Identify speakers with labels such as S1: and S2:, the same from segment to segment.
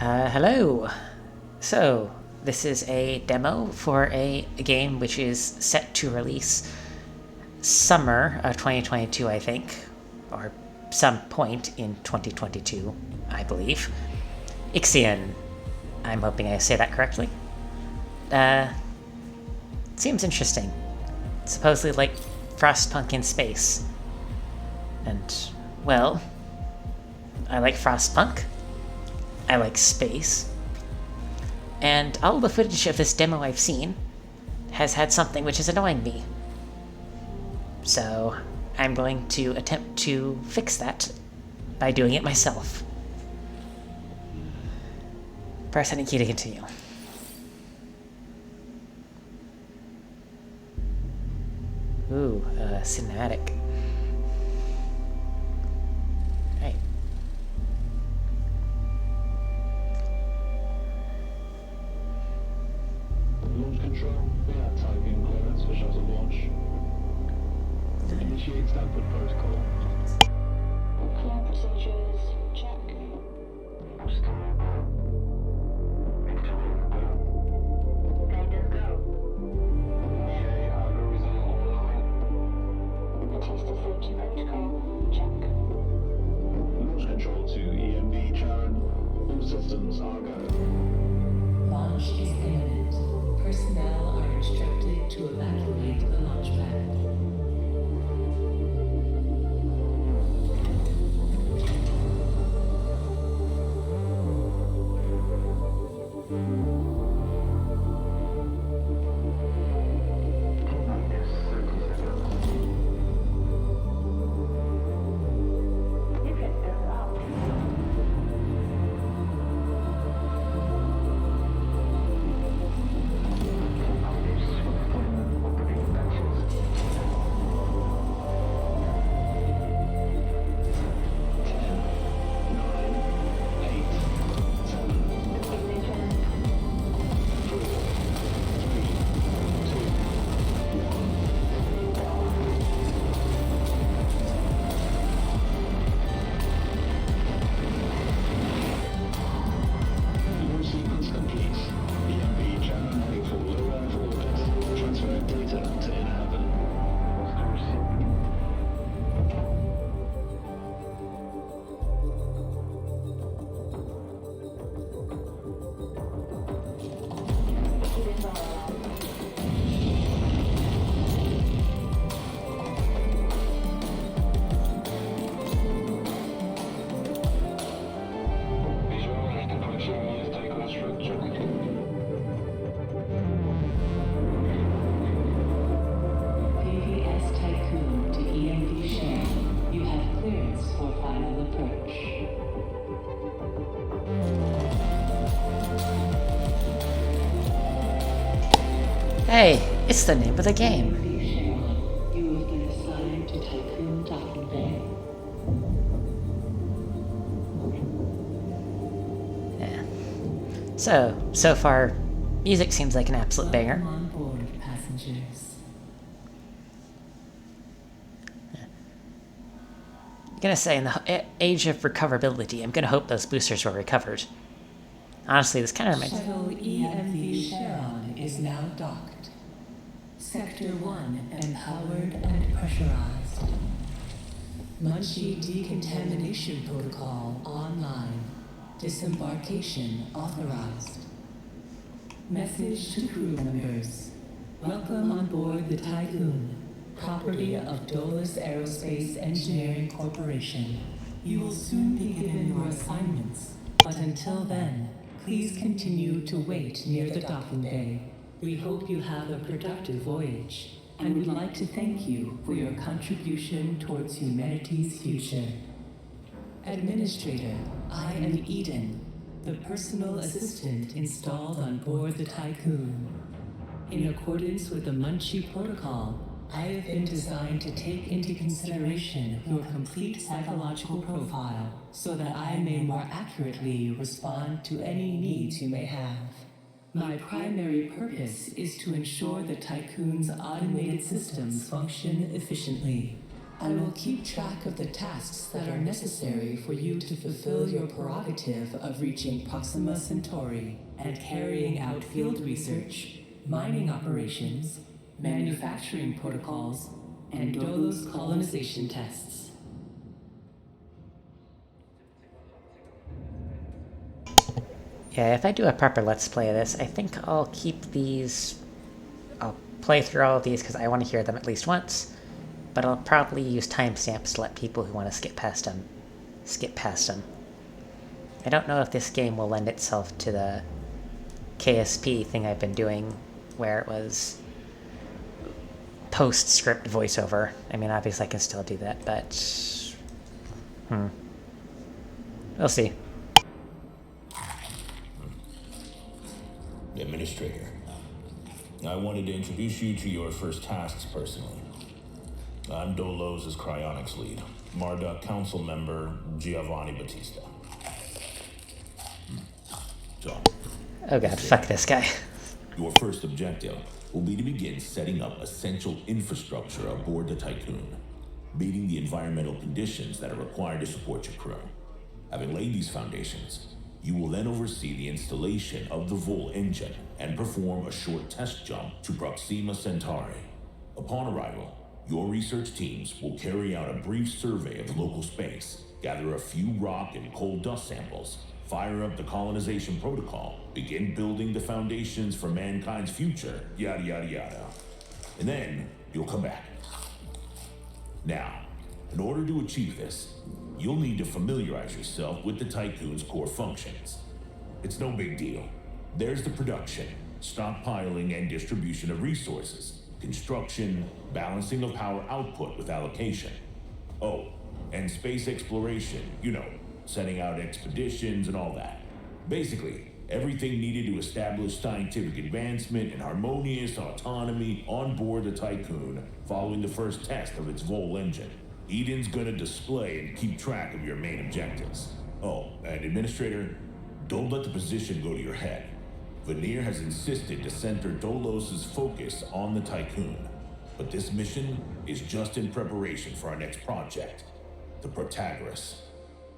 S1: Hello. So, this is a demo for a game which is set to release summer of 2022, I think, or some point in 2022, I believe. Ixion. I'm hoping I say that correctly. Seems interesting. Supposedly like Frostpunk in space. And, well, I like Frostpunk. I like space. And all the footage of this demo I've seen has had something which is annoying me. So I'm going to attempt to fix that by doing it myself. Press any key to continue. Ooh, cinematic. Right.
S2: Launch control, we have typing clearance for shuttle launch. Initiate standard protocol.
S3: Clear procedures, check. Guidance go.
S2: EA algorithm online.
S3: Atleast safety protocol, check.
S2: Launch control to EMB Charon. All systems are go.
S4: Launch is imminent. Personnel are instructed to evacuate the launch pad.
S3: Deflectors out. Ignition.
S2: Launch sequence complete. EMB Charon heading for low Earth orbit. Transfer data to inhabit.
S3: Hidden bar.
S2: Visual reconstruction is takeoff structure.
S4: PPS Tycoon to EMV share. You have clearance for final approach.
S1: Hey, it's the name of the game.
S4: EMV share. You have been assigned to Tycoon Docking Bay.
S1: Yeah. So far, music seems like an absolute banger.
S4: Welcome on board, passengers.
S1: I'm gonna say, in the age of recoverability, I'm gonna hope those boosters were recovered. Honestly, this kind of reminds
S4: Shuttle EMV Sharon is now docked. Sector 1 empowered and pressurized. Munchie decontamination protocol online. Disembarkation authorized. Message to crew members. Welcome on board the Tycoon, property of Dolus Aerospace Engineering Corporation. You will soon be given your assignments, but until then, please continue to wait near the docking bay. We hope you have a productive voyage, and would like to thank you for your contribution towards humanity's future. Administrator, I am Eden, the personal assistant installed on board the Tycoon. In accordance with the Munchie Protocol, I have been designed to take into consideration your complete psychological profile so that I may more accurately respond to any needs you may have. My primary purpose is to ensure the Tycoon's automated systems function efficiently. I will keep track of the tasks that are necessary for you to fulfill your prerogative of reaching Proxima Centauri and carrying out field research, mining operations, manufacturing protocols, and Dolos colonization tests.
S1: Yeah, if I do a proper Let's Play of this, I think I'll keep these... I'll play through all of these because I want to hear them at least once, but I'll probably use timestamps to let people who want to skip past them. I don't know if this game will lend itself to the KSP thing I've been doing, where it was post-script voiceover. I mean, obviously I can still do that, but... We'll see.
S2: Administrator, I wanted to introduce you to your first tasks personally. I'm Dolos' cryonics lead, Marduk council member Giovanni Battista. So,
S1: Oh god, fuck this guy.
S2: your first objective will be to begin setting up essential infrastructure aboard the Tycoon, meeting the environmental conditions that are required to support your crew. Having laid these foundations, you will then oversee the installation of the Vol engine and perform a short test jump to Proxima Centauri. Upon arrival, your research teams will carry out a brief survey of the local space, gather a few rock and coal dust samples, fire up the colonization protocol, begin building the foundations for mankind's future, yada yada yada. And then you'll come back. Now, in order to achieve this, you'll need to familiarize yourself with the Tycoon's core functions. It's no big deal. There's the production, stockpiling and distribution of resources, construction, balancing of power output with allocation. Oh, and space exploration, sending out expeditions and all that. Basically, everything needed to establish scientific advancement and harmonious autonomy on board the Tycoon following the first test of its Vol engine. Eden's gonna display and keep track of your main objectives. Oh, and Administrator, don't let the position go to your head. Veneer has insisted to center Dolos' focus on the Tycoon, but this mission is just in preparation for our next project, the Protagoras.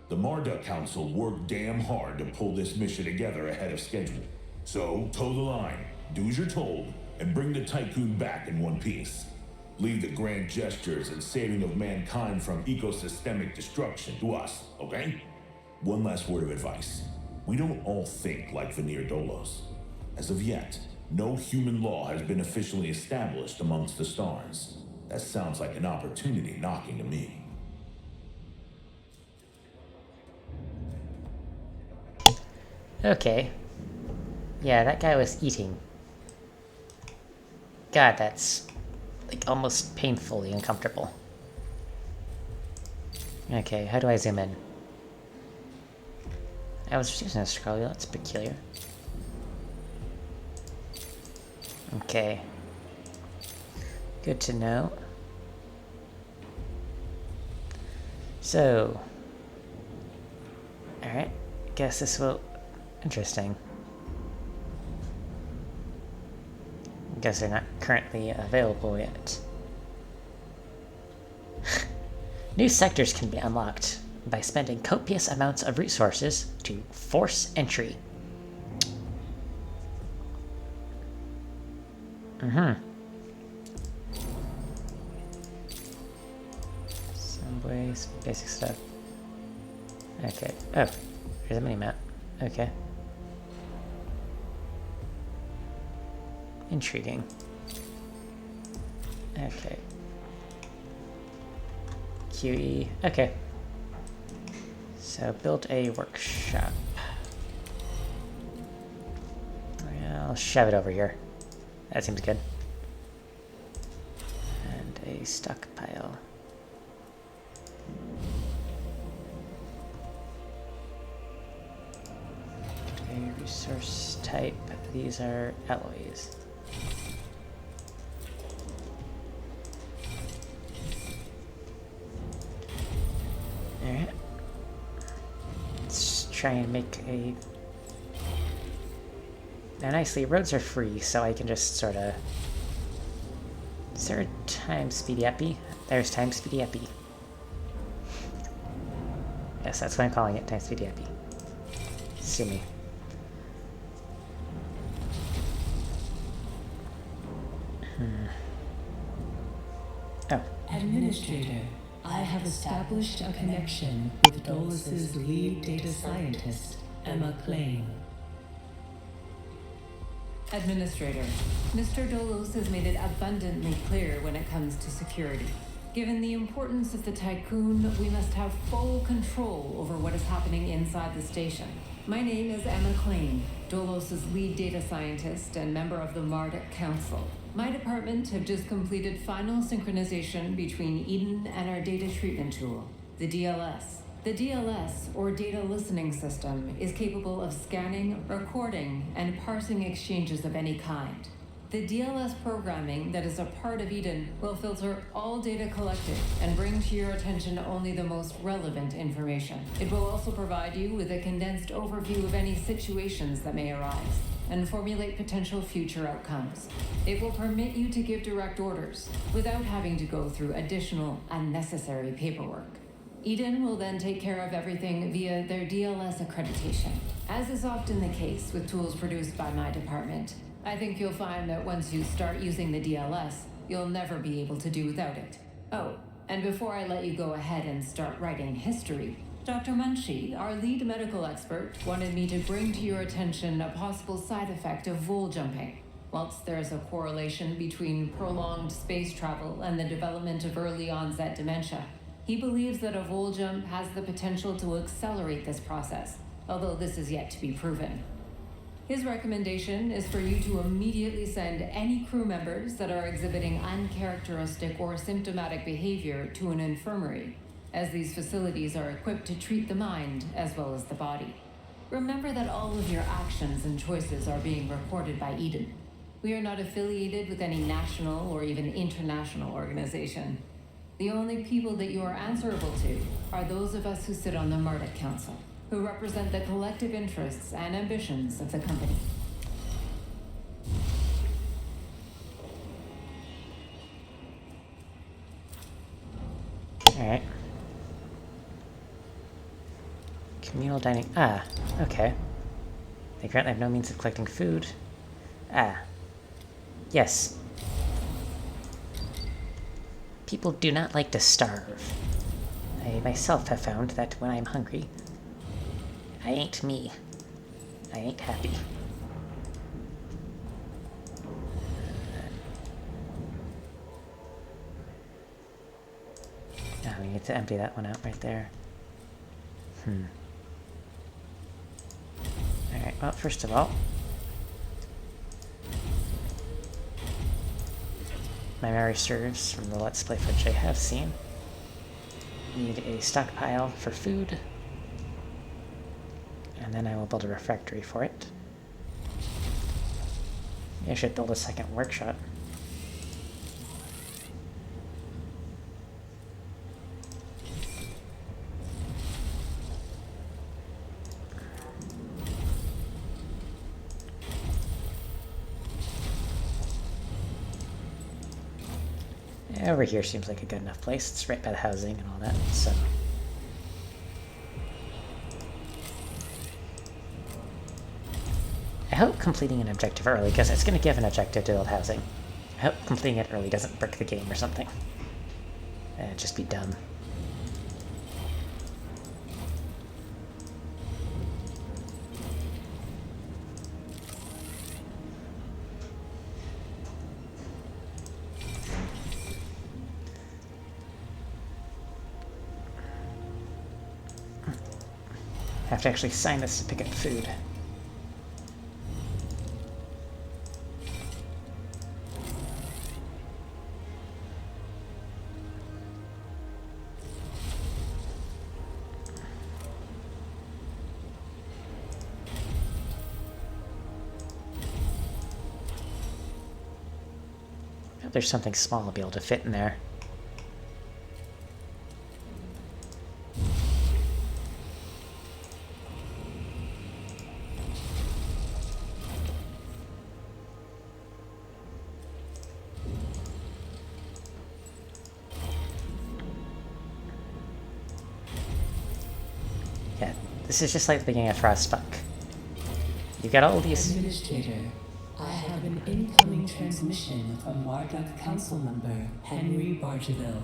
S2: The Marduk Council worked damn hard to pull this mission together ahead of schedule. So, toe the line, do as you're told, and bring the Tycoon back in one piece. Leave the grand gestures and saving of mankind from ecosystemic destruction to us, okay? One last word of advice. We don't all think like Veneer Dolos. As of yet, no human law has been officially established amongst the stars. That sounds like an opportunity knocking to me.
S1: Okay. Yeah, that guy was eating. God, that's... like, almost painfully uncomfortable. Okay, how do I zoom in? I was just using a scroll wheel, that's peculiar. Okay. Good to know. So... alright, guess this will... interesting. Guess they're not currently available yet. New sectors can be unlocked by spending copious amounts of resources to force entry. Some ways, basic stuff. Okay. Oh, here's a mini-map. Okay. Intriguing. Okay. QE. Okay. So build a workshop. I'll shove it over here. That seems good. And a stockpile. A resource type. These are alloys. Alright. Let's try and make a... Now nicely, roads are free, so I can just sort of... Is there a time speedy uppy? There's time speedy epi. Yes, that's what I'm calling it, time speedy epi. Sue me. Oh.
S4: Administrator, I have established a connection with Dolus's lead data scientist, Emma Klein.
S5: Administrator, Mr. Dolos has made it abundantly clear when it comes to security. Given the importance of the Tycoon, we must have full control over what is happening inside the station. My name is Emma Klein, Dolos's lead data scientist and member of the Marduk Council. My department have just completed final synchronization between Eden and our data treatment tool, the DLS. The DLS, or Data Listening System, is capable of scanning, recording, and parsing exchanges of any kind. The DLS programming that is a part of Eden will filter all data collected and bring to your attention only the most relevant information. It will also provide you with a condensed overview of any situations that may arise and formulate potential future outcomes. It will permit you to give direct orders without having to go through additional unnecessary paperwork. Eden will then take care of everything via their DLS accreditation. As is often the case with tools produced by my department, I think you'll find that once you start using the DLS, you'll never be able to do without it. Oh, and before I let you go ahead and start writing history, Dr. Munchie, our lead medical expert, wanted me to bring to your attention a possible side effect of vol jumping. Whilst there is a correlation between prolonged space travel and the development of early onset dementia, he believes that a vol jump has the potential to accelerate this process, although this is yet to be proven. His recommendation is for you to immediately send any crew members that are exhibiting uncharacteristic or symptomatic behavior to an infirmary, as these facilities are equipped to treat the mind as well as the body. Remember that all of your actions and choices are being recorded by Eden. We are not affiliated with any national or even international organization. The only people that you are answerable to are those of us who sit on the Marduk Council, who represent the collective interests and ambitions of the company.
S1: Alright. Communal dining. Ah, okay. They currently have no means of collecting food. Ah. Yes. People do not like to starve. I myself have found that when I'm hungry, I ain't me. I ain't happy. Now we need to empty that one out right there. Alright, well, first of all, my memory serves from the Let's Play footage I have seen. Need a stockpile for food, and then I will build a refractory for it. I should build a second workshop. Over here seems like a good enough place. It's right by the housing and all that, so... I hope completing an objective early, because it's going to give an objective to build housing. I hope completing it early doesn't brick the game or something. It'd just be dumb. I have to actually sign this to pick up food. Oh, there's something small I'll be able to fit in there. This is just like the beginning of Frostpunk. You got all these...
S4: Administrator, I have an incoming transmission from Marduk Council member Henry Bargeville.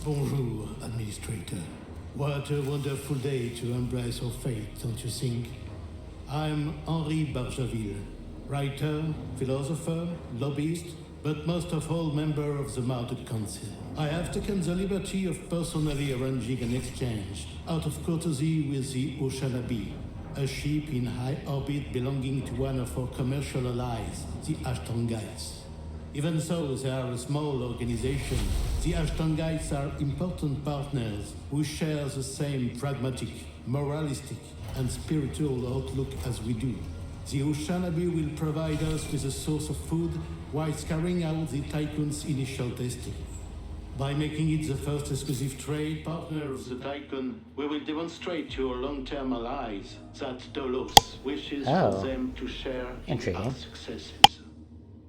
S6: Bonjour, Administrator. What a wonderful day to embrace our fate, don't you think? I'm Henri Bargeville, writer, philosopher, lobbyist, but most of all member of the Marduk Council. I have taken the liberty of personally arranging an exchange out of courtesy with the Oceanabe, a ship in high orbit belonging to one of our commercial allies, the Ashtongites. Even though they are a small organization, the Ashtongites are important partners who share the same pragmatic, moralistic, and spiritual outlook as we do. The Oceanabe will provide us with a source of food while carrying out the Tycoon's initial testing. By making it the first exclusive trade partner of the Tycoon, we will demonstrate to our long-term allies that Dolos wishes for them to share in our successes.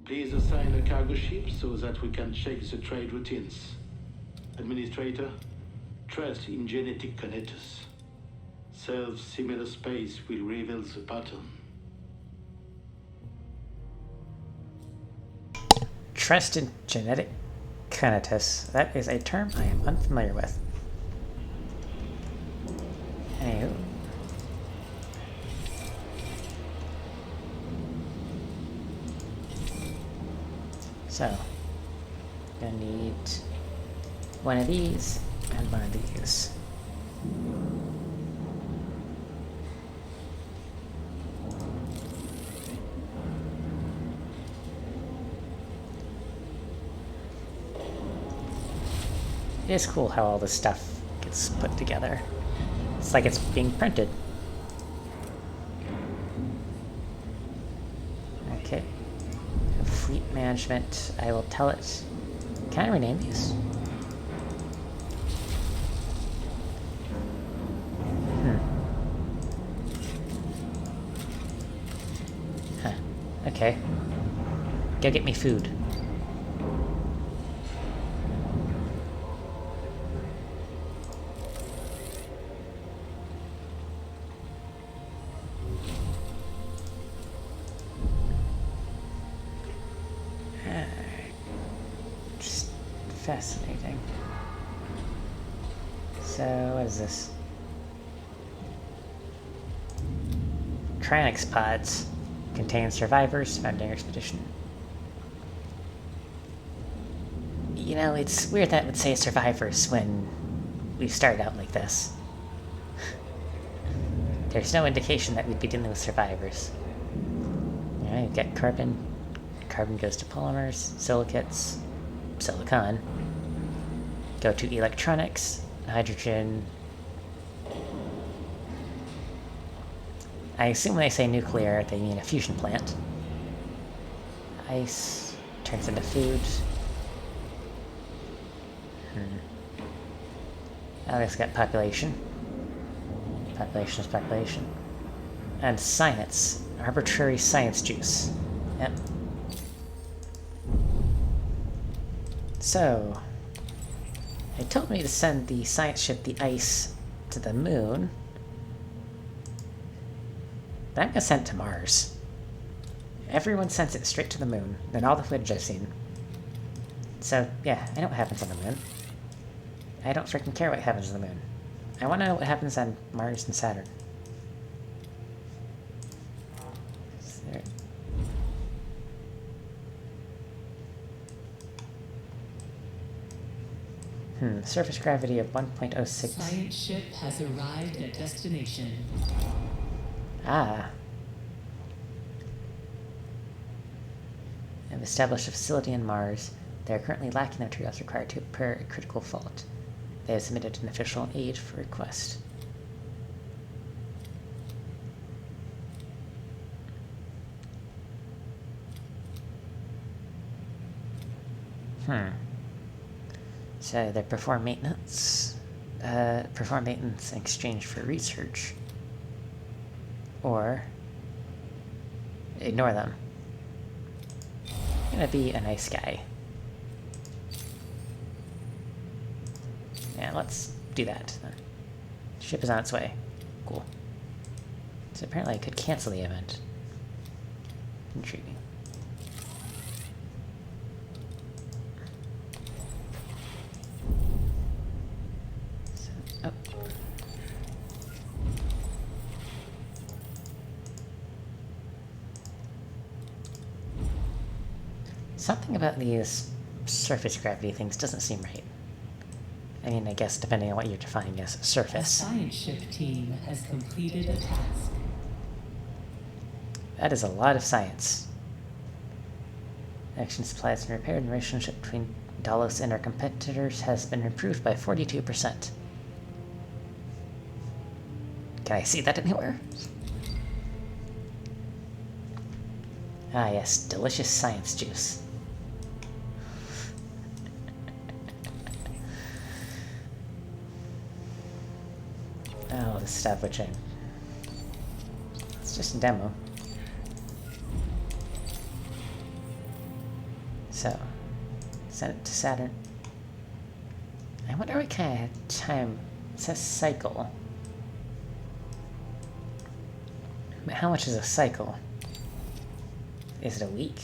S6: Please assign a cargo ship so that we can check the trade routines. Administrator, trust in genetic connectors. Self-similar space will reveal the pattern.
S1: Trust in genetic conatus. That is a term I am unfamiliar with. Anywho. So, gonna need one of these and one of these. It is cool how all this stuff gets put together. It's like it's being printed. Okay. Fleet management, I will tell it. Can I rename these? Huh. Okay. Go get me food. Fascinating. So, what is this? Trionyx pods contain survivors found in your expedition. You know, it's weird that it would say survivors when we started out like this. There's no indication that we'd be dealing with survivors. Alright, we've got carbon. Carbon goes to polymers, silicates, silicon. Go to electronics, hydrogen. I assume when they say nuclear, they mean a fusion plant. Ice turns into food. Alex got population. Population is population. And science. Arbitrary science juice. Yep. So, it told me to send the science ship, the Ice, to the moon. But I'm gonna send it to Mars. Everyone sends it straight to the moon, than all the footage I've seen. So, yeah, I know what happens on the moon. I don't freaking care what happens on the moon. I want to know what happens on Mars and Saturn. Surface gravity of 1.06.
S4: Science ship has arrived at destination.
S1: Ah. I've established a facility on Mars. They are currently lacking the materials required to repair a critical fault. They have submitted an official aid for request. So they perform maintenance. Perform maintenance in exchange for research. Or ignore them. I'm gonna be a nice guy. Yeah, let's do that then. Ship is on its way. Cool. So apparently I could cancel the event. Intriguing. So, oh. Something about these surface gravity things doesn't seem right. I mean, I guess depending on what you're defining as
S4: A
S1: surface.
S4: science ship team has completed a task.
S1: That is a lot of science. Action supplies and repair, and the relationship between Dalos and our competitors has been improved by 42%. Can I see that anywhere? Ah yes, delicious science juice. Oh, the establishing. It's just a demo. So, send it to Saturn. I wonder what kind of time. It says cycle. But how much is a cycle? Is it a week?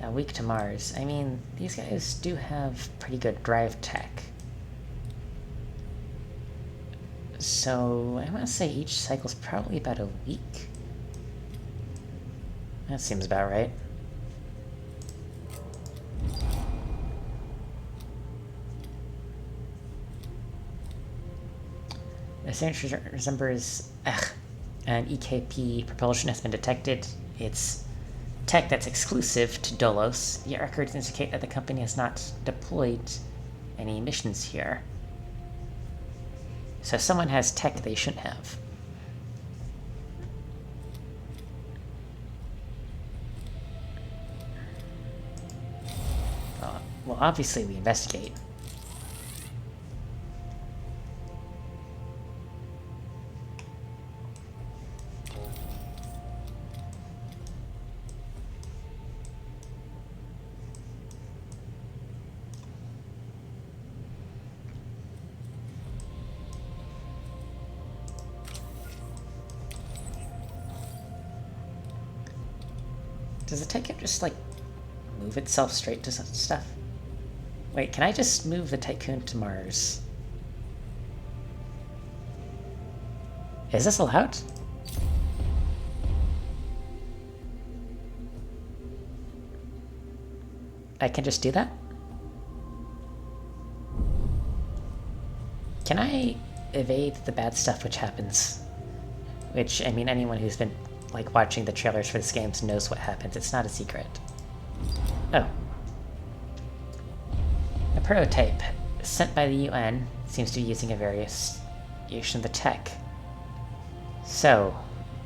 S1: A week to Mars. I mean, these guys do have pretty good drive tech. So, I want to say each cycle's probably about a week. That seems about right. The signature resembles an EKP propulsion has been detected. It's tech that's exclusive to Dolos. The records indicate that the company has not deployed any missions here. So someone has tech they shouldn't have. Well, obviously we investigate. Does the Tycoon just, like, move itself straight to stuff? Wait, can I just move the Tycoon to Mars? Is this allowed? I can just do that? Can I evade the bad stuff which happens? Which, I mean, anyone who's been, like, watching the trailers for this game knows what happens. It's not a secret. Oh. A prototype sent by the UN seems to be using a variation of the tech. So,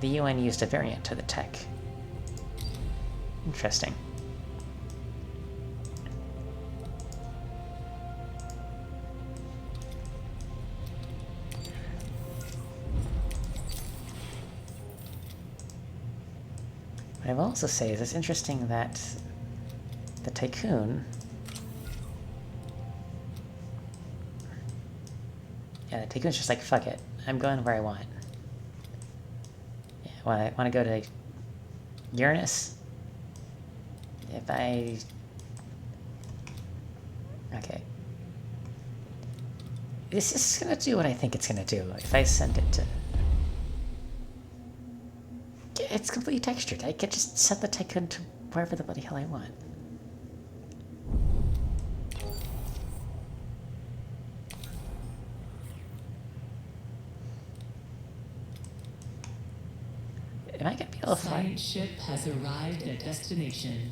S1: the UN used a variant of the tech. Interesting. What I will also say is it's interesting that the Tycoon... Yeah, the Tycoon's just like, fuck it. I'm going where I want. Yeah, I want to go to Uranus. If I... Okay. This is gonna do what I think it's gonna do. If I send it to... It's completely textured. I could just set the Tycoon to wherever the bloody hell I want. Am I gonna be able to fly?
S4: Science ship has arrived at destination.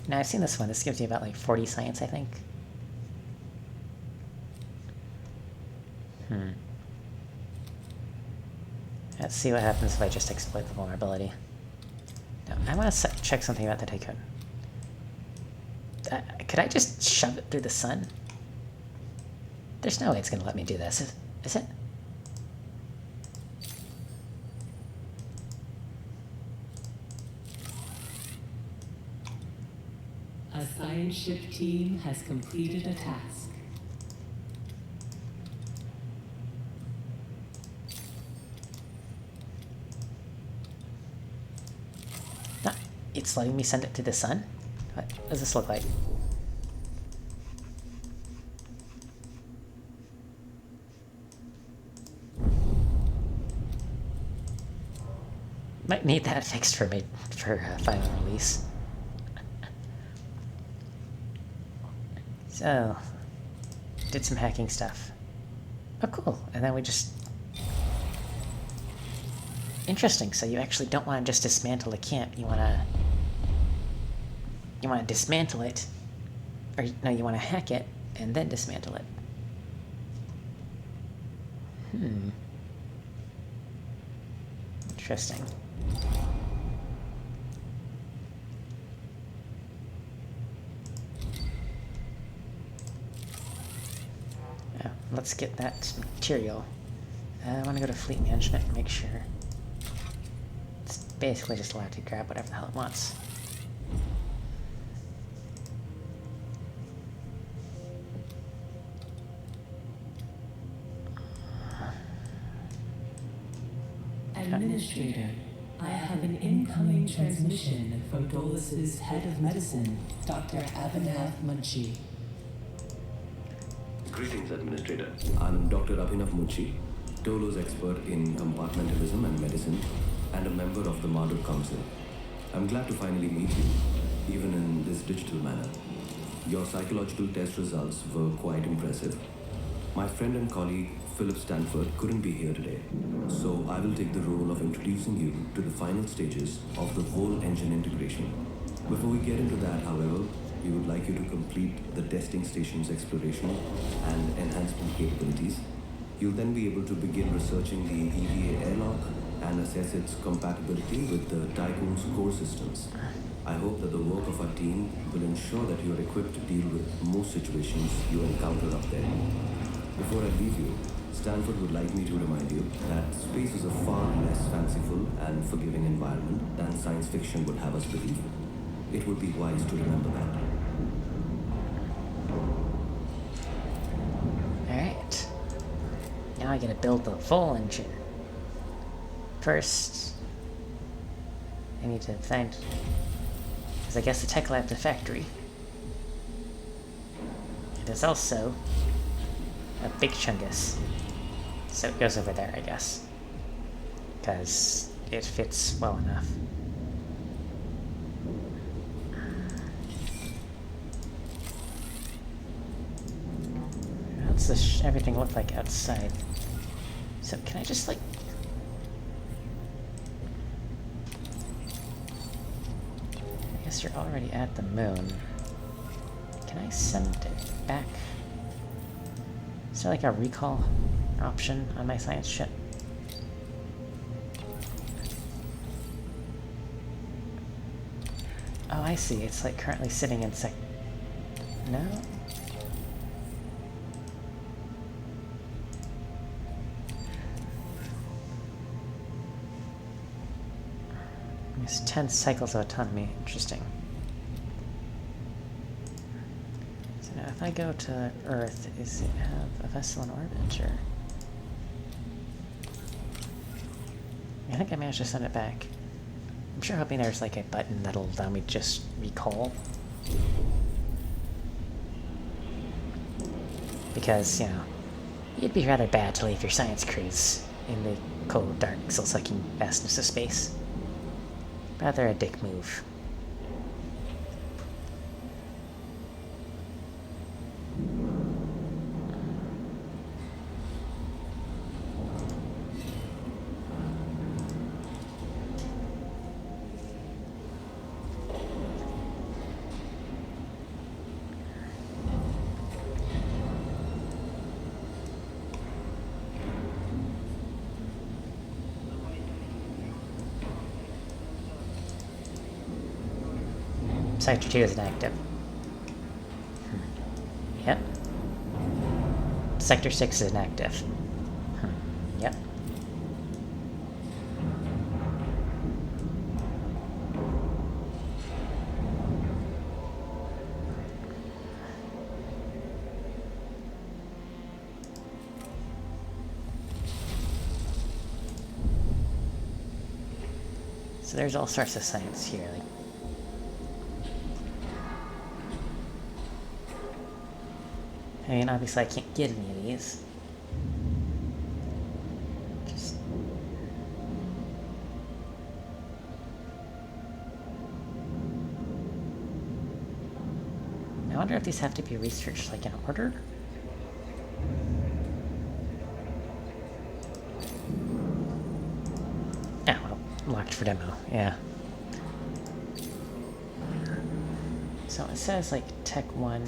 S1: Now, I've seen this one. This gives you about, like, 40 science, I think. Let's see what happens if I just exploit the vulnerability. No, I want to check something about the Tycoon. Could I just shove it through the sun? There's no way it's going to let me do this, is it?
S4: A science ship team has completed a task.
S1: No, it's letting me send it to the sun? What does this look like? Might need that fixed for final release. So, did some hacking stuff. Oh, cool. And then we just... Interesting. So you actually don't want to just dismantle a camp. You want to dismantle it. Or, no, you want to hack it and then dismantle it. Interesting. Let's get that material. I want to go to fleet management and make sure. It's basically just allowed to grab whatever the hell it wants.
S4: Administrator, I have an incoming transmission from Dolus's head of medicine, Dr. Abhinav Munshi.
S7: Greetings, Administrator. I'm Dr. Abhinav Munshi, Dolo's expert in compartmentalism and medicine, and a member of the Marduk Council. I'm glad to finally meet you, even in this digital manner. Your psychological test results were quite impressive. My friend and colleague, Philip Stanford, couldn't be here today, so I will take the role of introducing you to the final stages of the whole engine integration. Before we get into that, however, we would like you to complete the testing station's exploration and enhancement capabilities. You'll then be able to begin researching the EVA airlock and assess its compatibility with the Tycoon's core systems. I hope that the work of our team will ensure that you are equipped to deal with most situations you encounter up there. Before I leave you, Stanford would like me to remind you that space is a far less fanciful and forgiving environment than science fiction would have us believe. It would be wise to remember that.
S1: Alright. Now I gotta build the full engine. First, I need to find... because I guess the tech lab's a factory. It is also a big chungus. So it goes over there, I guess. Because it fits well enough. What's this everything look like outside? So can I just like... I guess you're already at the moon. Can I send it back? Is there like a recall option on my science ship? Oh, I see. It's like currently sitting in No? It's 10 cycles of autonomy. Interesting. So now if I go to Earth, is it have a vessel in orbit, or... I think I managed to send it back. I'm sure hoping there's like a button that'll allow me to just recall. Because, you know, it'd be rather bad to leave your science crews in the cold, dark, soul-sucking vastness of space. Rather a dick move. Sector 2 is inactive. Yep. Sector 6 is inactive. Yep. So there's all sorts of science here. Like, I mean, obviously I can't get any of these. Just... I wonder if these have to be researched, like, in order? Oh, well, locked for demo, yeah. So it says, like, Tech 1,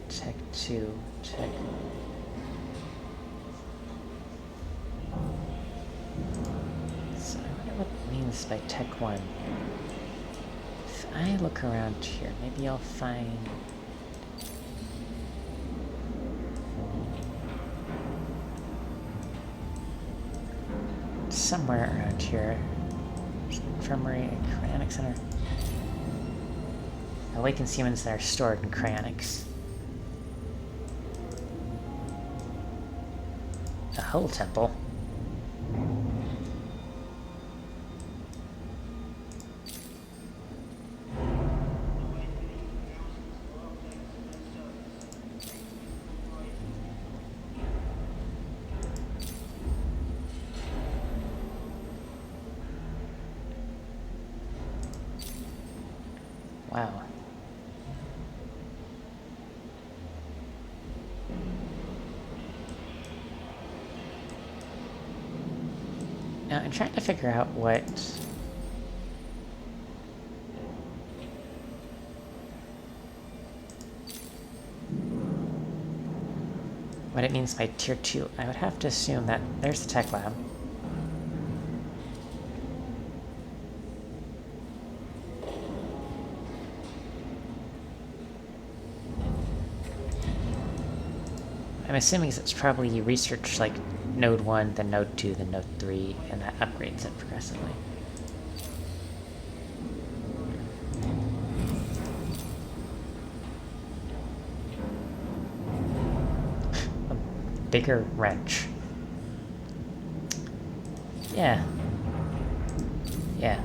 S1: Tech 2, Tech... So I wonder what it means by Tech 1. If I look around here, maybe I'll find... somewhere around here. Infirmary, Cryonic Center. Awakened humans that are stored in cryonics. A whole temple. Wow. Now, I'm trying to figure out what it means by Tier 2. I would have to assume that there's the tech lab. I'm assuming it's probably research like Node 1, then Node 2, then Node 3, and that upgrades it progressively. A bigger wrench. Yeah. Yeah.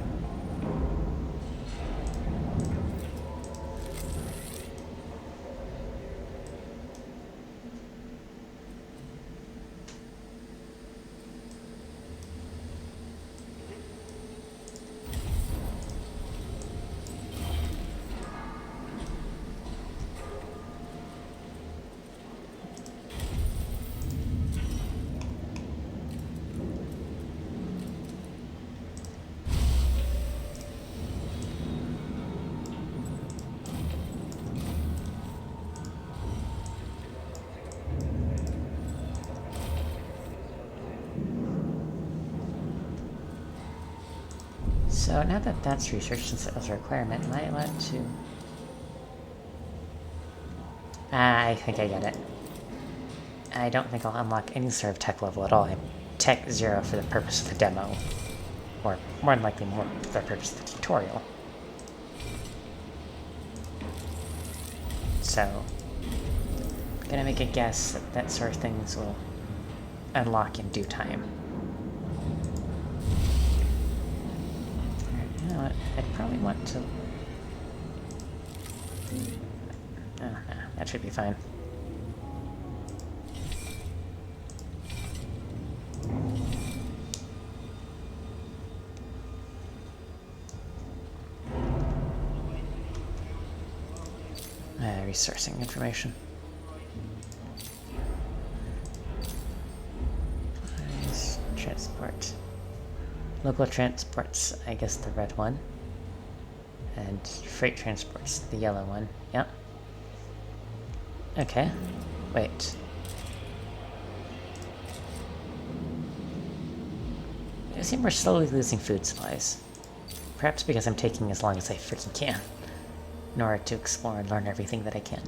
S1: So now that that's researched, since it was a requirement, am I allowed to... I think I get it. I don't think I'll unlock any sort of tech level at all. I'm Tech 0 for the purpose of the demo. Or more than likely more for the purpose of the tutorial. So, I'm gonna make a guess that that sort of things will unlock in due time. You know what? I'd probably want to... Oh, no, that should be fine. Resourcing information. Transport. Local transports, I guess the red one. And freight transports, the yellow one. Yep. Okay. Wait. I seem we're slowly losing food supplies. Perhaps because I'm taking as long as I freaking can in order to explore and learn everything that I can.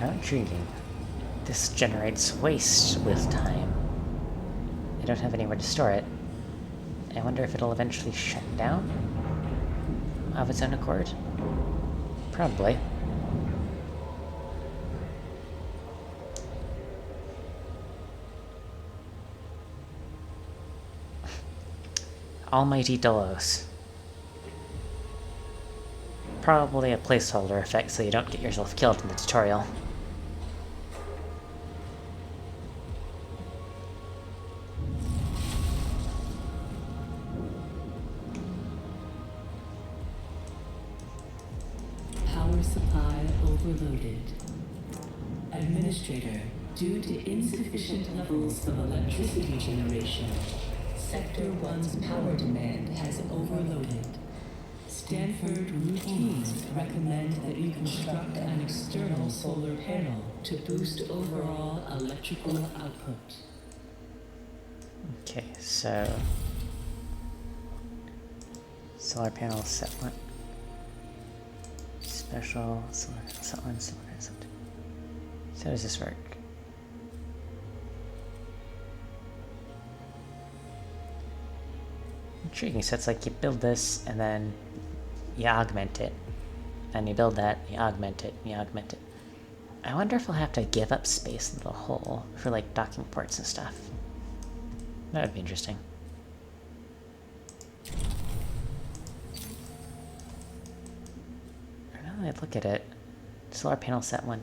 S1: How intriguing. This generates waste with time. I don't have anywhere to store it. I wonder if it'll eventually shut down? Of its own accord? Probably. Almighty Delos. Probably a placeholder effect so you don't get yourself killed in the tutorial.
S4: Power supply overloaded. Administrator, due to insufficient levels of electricity generation, Sector 1's power demand has overloaded. Stanford routines recommend that you construct an external solar panel to boost overall electrical output.
S1: Okay, so... solar panel set one. Special solar set one, solar set two. So how does this work? Intriguing, so it's like you build this and then you augment it. Then you build that, you augment it, you augment it. I wonder if I'll have to give up space in the hole for like docking ports and stuff. That would be interesting. Now that I look at it, solar panel set 1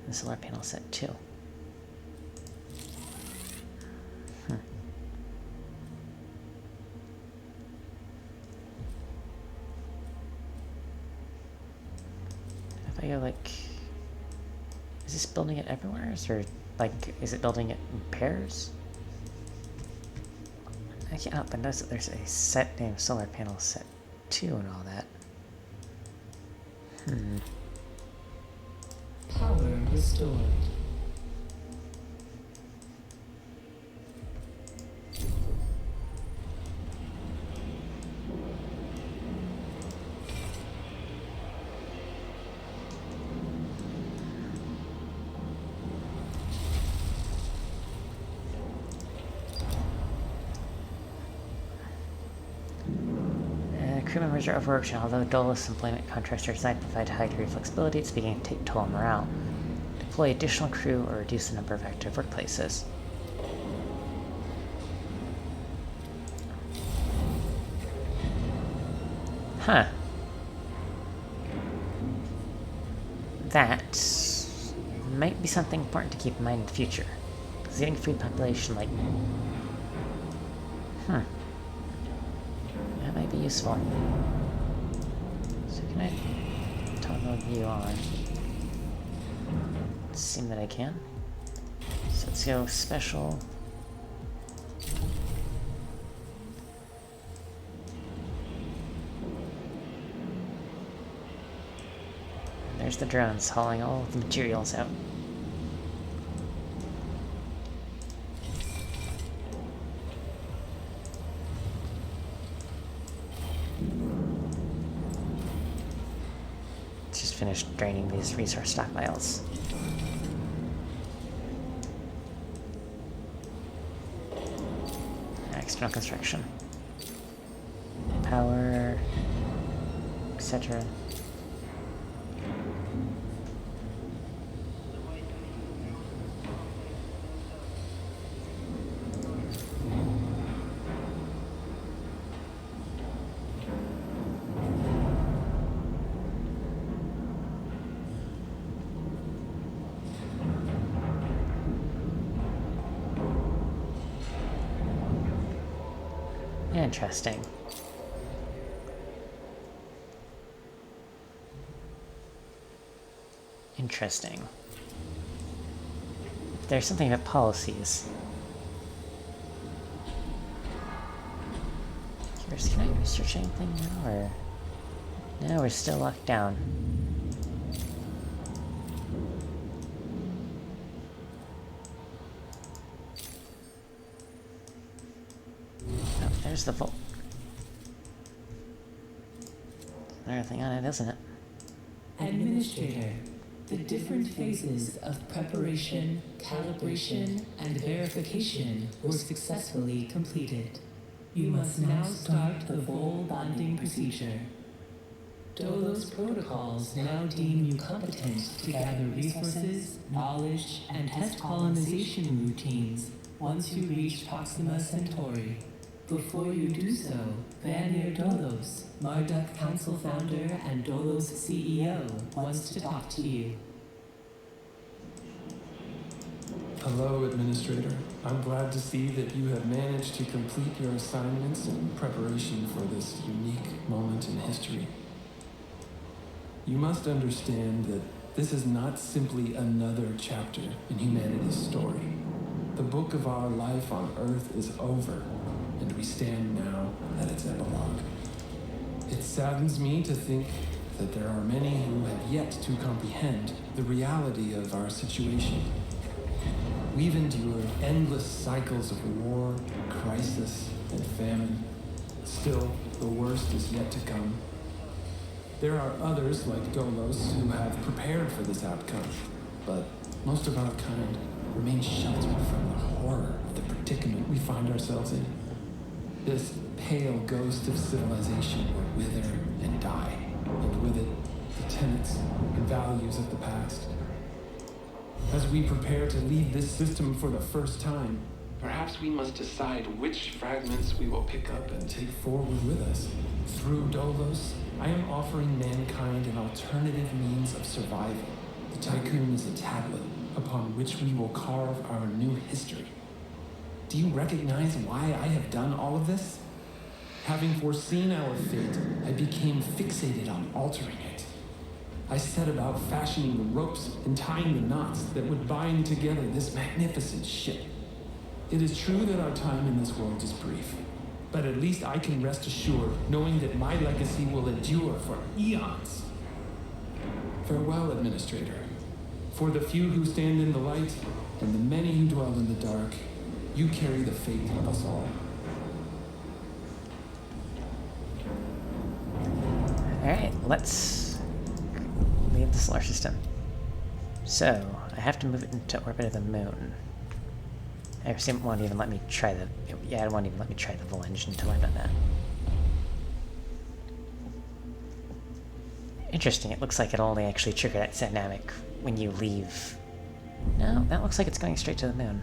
S1: and solar panel set 2. If I go like, is this building it everywhere? Or like, is it building it in pairs? I can't help but notice that there's a set named solar panel set 2 and all that.
S4: Power restored.
S1: Crew members are overworked, and although Dolus employment contracts are designed to provide a high degree of flexibility, it's beginning to take toll on morale. Deploy additional crew or reduce the number of active workplaces. Huh. That might be something important to keep in mind in the future. Because getting food population, like... That might be useful. So can I toggle view on? Assume that I can. So let's go special. And there's the drones hauling all of the materials out. Finished draining these resource stockpiles. External construction. Power, etc. Interesting. Interesting. There's something about policies. Curious, can I research anything now, or... No, we're still locked down. There's the vault. There's everything on it, isn't it?
S4: Administrator, The different phases of preparation, calibration, and verification were successfully completed. You must now start the Vol bonding procedure. Dolos protocols now deem you competent to gather resources, knowledge, and test colonization routines once you reach Proxima Centauri. Before you do so, Vanir Dolos, Marduk Council founder and Dolos CEO, wants to talk to you.
S8: Hello, Administrator. I'm glad to see that you have managed to complete your assignments in preparation for this unique moment in history. You must understand that this is not simply another chapter in humanity's story. The book of our life on Earth is over, and we stand now at its epilogue. It saddens me to think that there are many who have yet to comprehend the reality of our situation. We've endured endless cycles of war, crisis, and famine. Still, the worst is yet to come. There are others like Dolos who have prepared for this outcome, but most of our kind remain sheltered from the horror of the predicament we find ourselves in. This pale ghost of civilization will wither and die, and with it, the tenets and values of the past. As we prepare to leave this system for the first time, perhaps we must decide which fragments we will pick up and take forward with us. Through Dolos, I am offering mankind an alternative means of survival. The Tycoon is a tablet upon which we will carve our new history. Do you recognize why I have done all of this? Having foreseen our fate, I became fixated on altering it. I set about fashioning the ropes and tying the knots that would bind together this magnificent ship. It is true that our time in this world is brief, but at least I can rest assured knowing that my legacy will endure for eons. Farewell, Administrator. For the few who stand in the light and the many who dwell in the dark, you carry the fate of us all.
S1: Alright, let's leave the solar system. So, I have to move it into orbit of the moon. I assume it won't even let me try the... Yeah, it won't even let me try the Vol engine until I've done that. Interesting, it looks like it'll only actually trigger that dynamic when you leave. No, that looks like it's going straight to the moon.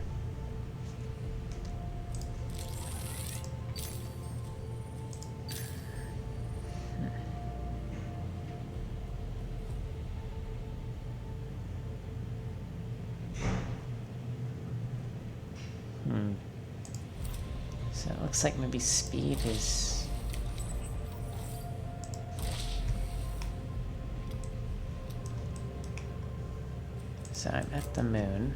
S1: So it looks like maybe speed is... So I'm at the moon.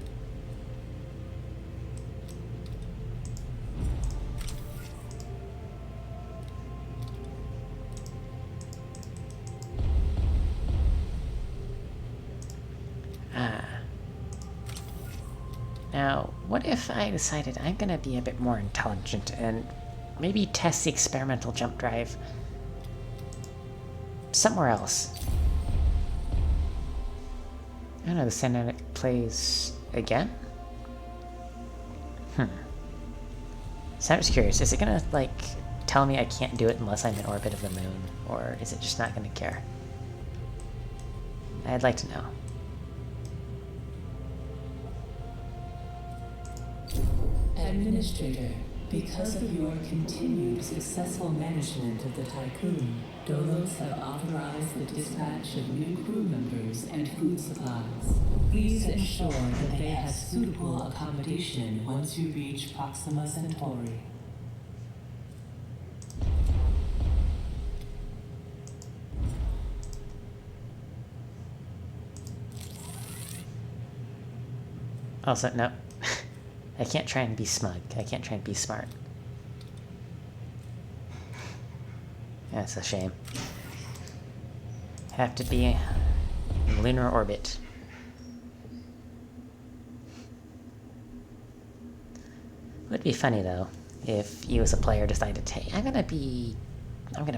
S1: Now, what if I decided I'm gonna be a bit more intelligent and maybe test the experimental jump drive somewhere else? I don't know, the cinematic plays again? So I'm just curious, is it gonna, like, tell me I can't do it unless I'm in orbit of the moon? Or is it just not gonna care? I'd like to know.
S4: Administrator, because of your continued successful management of the Tycoon, Dolos have authorized the dispatch of new crew members and food supplies. Please ensure that they have suitable accommodation once you reach Proxima Centauri.
S1: Also, no. I can't try and be smug. I can't try and be smart. That's a shame. Have to be in lunar orbit. Would be funny though if you as a player decided, hey, I'm gonna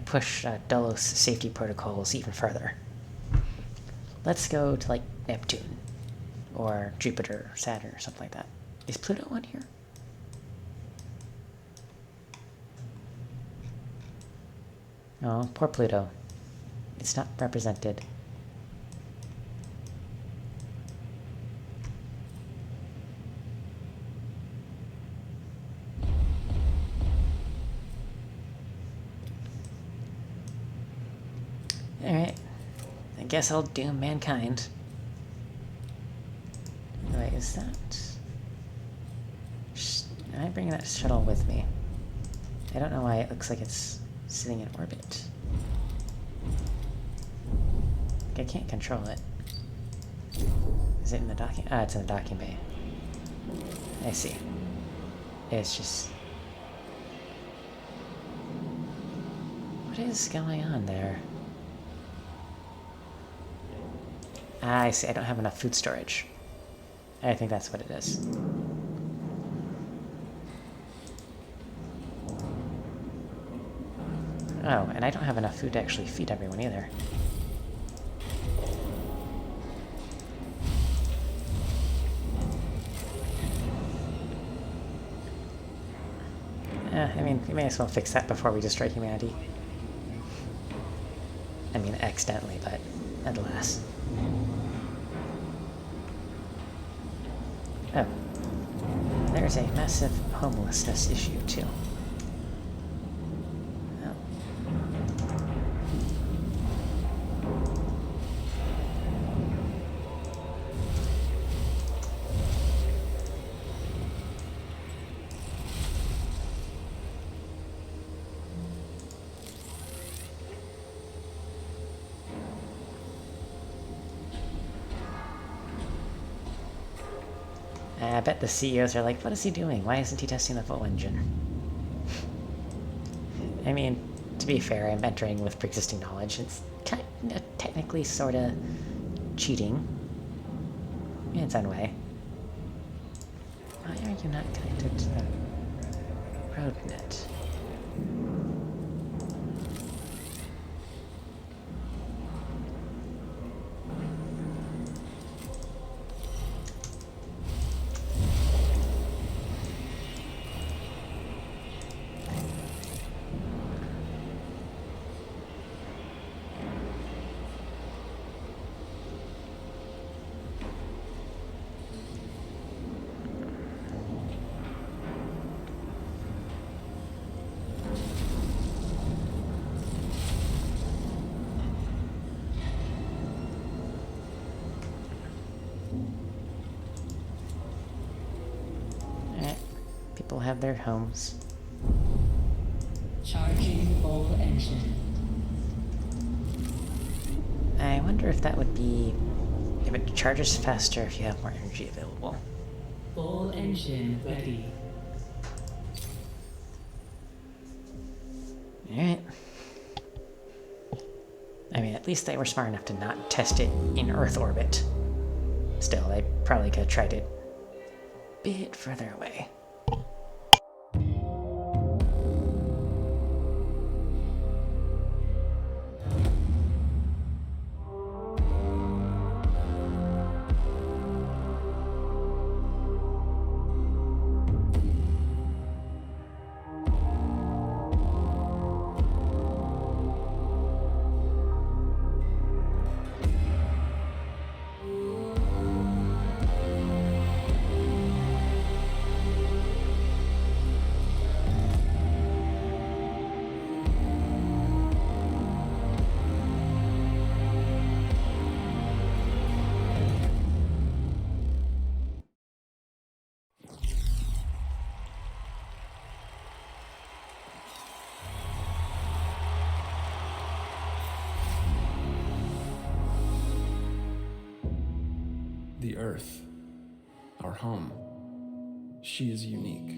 S1: push Dolos safety protocols even further. Let's go to, like, Neptune. Or Jupiter, or Saturn, or something like that. Is Pluto on here? Oh, poor Pluto. It's not represented. Alright. I guess I'll doom mankind. Wait, is that... Am I bringing that shuttle with me? I don't know why it looks like it's sitting in orbit. I can't control it. Is it in the docking? Ah, it's in the docking bay. I see. It's just... What is going on there? Ah, I see. I don't have enough food storage. I think that's what it is. Oh, and I don't have enough food to actually feed everyone either. I mean, we may as well fix that before we destroy humanity. I mean, accidentally, but nonetheless. Oh. There's a massive homelessness issue, too. Oh. I bet the CEOs are like, what is he doing? Why isn't he testing the full engine? I mean, to be fair, I'm entering with pre-existing knowledge. It's kind of, technically sort of cheating in its own way. Why are you not connected to the road net? People have their homes.
S4: Charging full engine.
S1: I wonder if that would be... if it charges faster if you have more energy available.
S4: Full engine ready.
S1: Alright. I mean, at least they were smart enough to not test it in Earth orbit. Still, they probably could have tried it a bit further away.
S8: The Earth, our home, she is unique.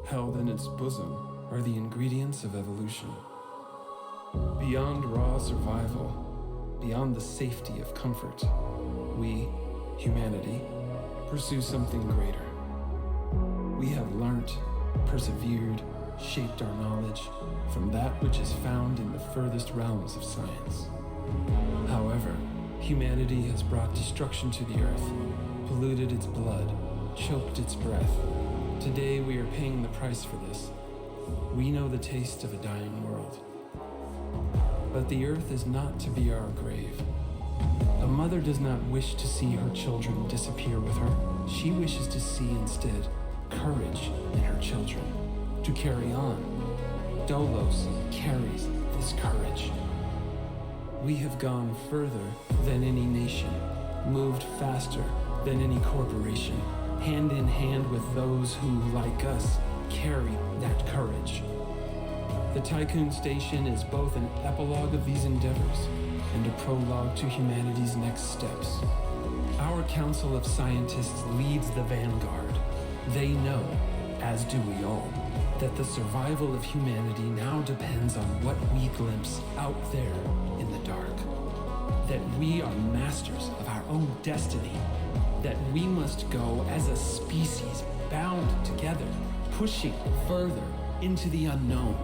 S8: Held in its bosom are the ingredients of evolution. Beyond raw survival, beyond the safety of comfort, we, humanity, pursue something greater. We have learnt, persevered, shaped our knowledge from that which is found in the furthest realms of science. However, humanity has brought destruction to the Earth, polluted its blood, choked its breath. Today we are paying the price for this. We know the taste of a dying world. But the Earth is not to be our grave. A mother does not wish to see her children disappear with her. She wishes to see instead courage in her children, to carry on. Dolos carries this courage. We have gone further than any nation, moved faster than any corporation, hand in hand with those who, like us, carry that courage. The Tycoon Station is both an epilogue of these endeavors and a prologue to humanity's next steps. Our Council of Scientists leads the vanguard. They know, as do we all, that the survival of humanity now depends on what we glimpse out there in the dark. That we are masters of our own destiny. That we must go as a species bound together, pushing further into the unknown.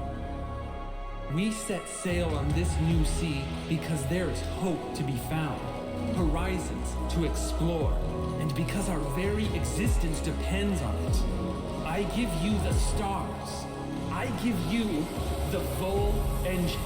S8: We set sail on this new sea because there is hope to be found, horizons to explore, and because our very existence depends on it. I give you the stars. I give you the Vol engine.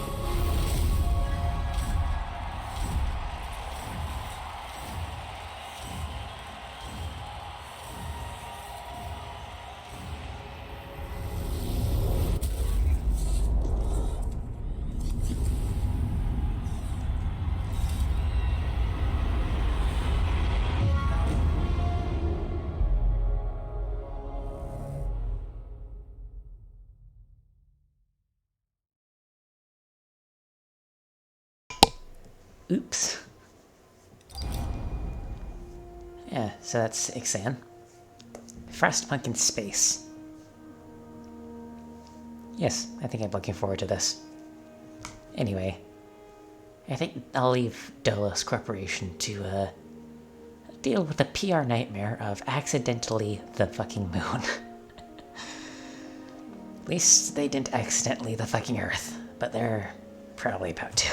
S1: Oops. Yeah, so that's Ixion. Frostpunk in space. Yes, I think I'm looking forward to this. Anyway, I think I'll leave Dolos Corporation to deal with the PR nightmare of accidentally the fucking moon. At least they didn't accidentally the fucking Earth, but they're probably about to.